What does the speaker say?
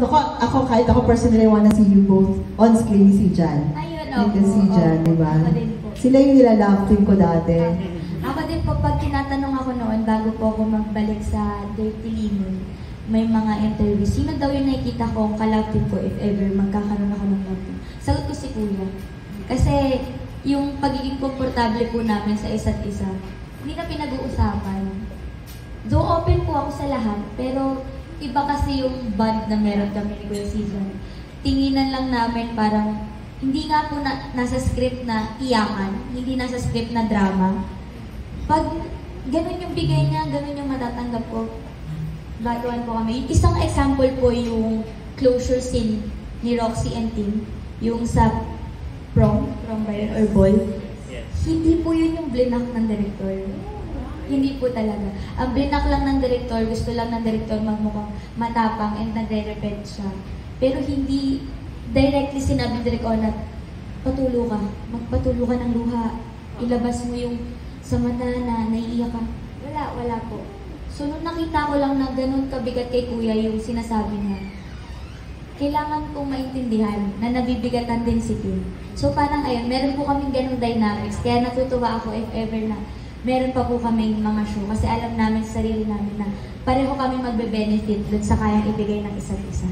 ako kahit ako personally wanna see you both on screen, si Jan. Ayun, Like si Jan, di ba? Sila yung nilalove team ko dati. Ako din po, pag tinatanong ako noon, bago po ako magbalik sa Dirty Limon, may mga interview. Sino daw yung nakikita ko, ka-love team ko, if ever magkakaroon ako ng love team? Sagot ko si Kuya. Kasi yung pagiging komportable po namin sa isa't isa, hindi na pinag-uusapan. Though open po ako sa lahat, pero iba kasi yung bond na meron kami ni Kuya Season. Tinginan lang namin parang, hindi nga po nasa script na iyakan, hindi nasa script na drama. Pag ganun yung bigay niya, ganun yung matatanggap ko, batuan po kami. Isang example po yung closure scene ni Roxy and Tim, yung sa prom ba yun, or ball. Hindi po yun yung blinak ng director. Hindi po talaga. Ang blinak lang ng director, gusto lang ng director magmukhang matapang and nagre-repent siya. Pero hindi directly sinabi ng director na patulo ka, magpatulo ka ng luha, ilabas mo yung sa mata na naiiyak ka. Wala po. So nung nakita ko lang na ganun kabigat kay Kuya yung sinasabi niya, kailangan kong maintindihan na nabibigatan din si Tim. So parang ayun, meron po kaming ganung dynamics. Kaya natutuwa ako if ever na meron pa po kaming mga show. Kasi alam namin sa sarili namin na pareho kami magbe-benefit dun sa kayang ibigay ng isa't isa.